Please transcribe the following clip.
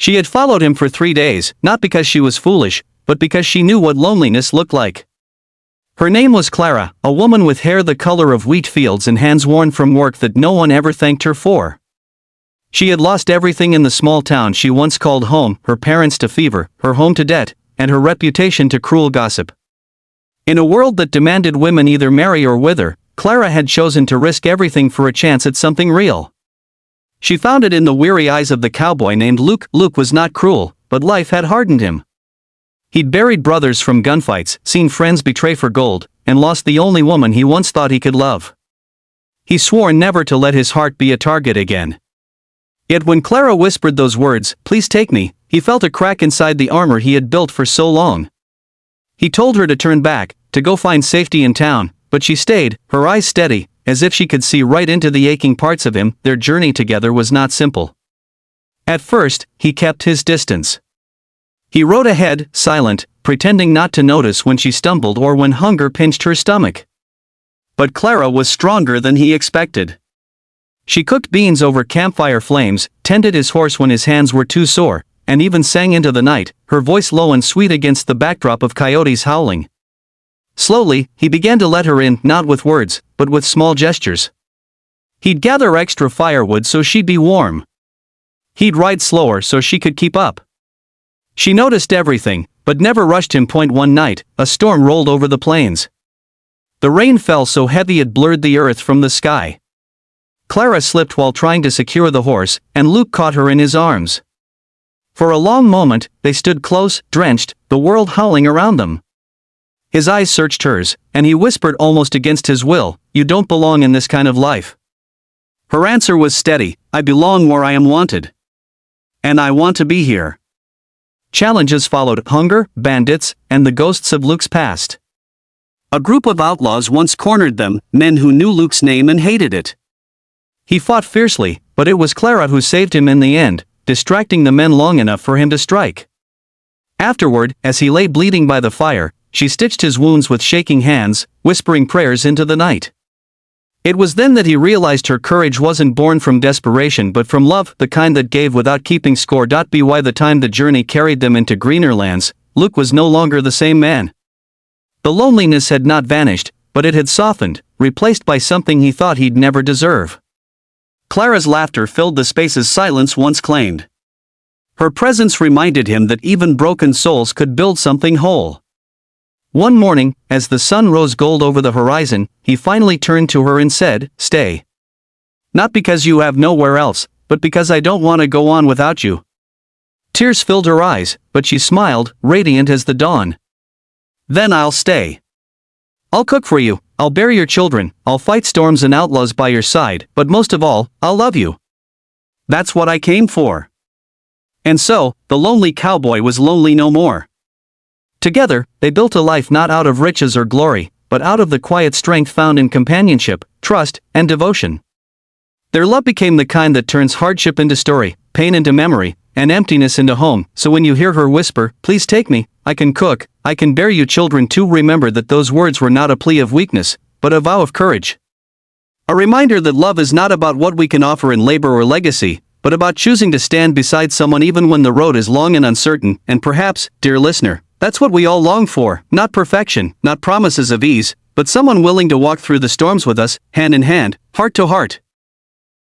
She had followed him for 3 days, not because she was foolish, but because she knew what loneliness looked like. Her name was Clara, a woman with hair the color of wheat fields and hands worn from work that no one ever thanked her for. She had lost everything in the small town she once called home, her parents to fever, her home to debt, and her reputation to cruel gossip. In a world that demanded women either marry or wither, Clara had chosen to risk everything for a chance at something real. She found it in the weary eyes of the cowboy named Luke. Luke was not cruel, but life had hardened him. He'd buried brothers from gunfights, seen friends betray for gold, and lost the only woman he once thought he could love. He swore never to let his heart be a target again. Yet when Clara whispered those words, "Please take me," he felt a crack inside the armor he had built for so long. He told her to turn back, to go find safety in town, but she stayed, her eyes steady, as if she could see right into the aching parts of him. Their journey together was not simple. At first, he kept his distance. He rode ahead, silent, pretending not to notice when she stumbled or when hunger pinched her stomach. But Clara was stronger than he expected. She cooked beans over campfire flames, tended his horse when his hands were too sore, and even sang into the night, her voice low and sweet against the backdrop of coyotes howling. Slowly, he began to let her in, not with words, but with small gestures. He'd gather extra firewood so she'd be warm. He'd ride slower so she could keep up. She noticed everything, but never rushed him. One night, a storm rolled over the plains. The rain fell so heavy it blurred the earth from the sky. Clara slipped while trying to secure the horse, and Luke caught her in his arms. For a long moment, they stood close, drenched, the world howling around them. His eyes searched hers, and he whispered almost against his will, "You don't belong in this kind of life." Her answer was steady, "I belong where I am wanted. And I want to be here." Challenges followed: hunger, bandits, and the ghosts of Luke's past. A group of outlaws once cornered them, men who knew Luke's name and hated it. He fought fiercely, but it was Clara who saved him in the end, distracting the men long enough for him to strike. Afterward, as he lay bleeding by the fire, she stitched his wounds with shaking hands, whispering prayers into the night. It was then that he realized her courage wasn't born from desperation but from love, the kind that gave without keeping score. By the time the journey carried them into greener lands, Luke was no longer the same man. The loneliness had not vanished, but it had softened, replaced by something he thought he'd never deserve. Clara's laughter filled the spaces silence once claimed. Her presence reminded him that even broken souls could build something whole. One morning, as the sun rose gold over the horizon, he finally turned to her and said, "Stay. Not because you have nowhere else, but because I don't want to go on without you." Tears filled her eyes, but she smiled, radiant as the dawn. "Then I'll stay. I'll cook for you, I'll bear your children, I'll fight storms and outlaws by your side, but most of all, I'll love you. That's what I came for." And so, the lonely cowboy was lonely no more. Together, they built a life not out of riches or glory, but out of the quiet strength found in companionship, trust, and devotion. Their love became the kind that turns hardship into story, pain into memory, and emptiness into home. So when you hear her whisper, "Please take me, I can cook, I can bear you children too," remember that those words were not a plea of weakness, but a vow of courage. A reminder that love is not about what we can offer in labor or legacy, but about choosing to stand beside someone even when the road is long and uncertain. And perhaps, dear listener, that's what we all long for, not perfection, not promises of ease, but someone willing to walk through the storms with us, hand in hand, heart to heart.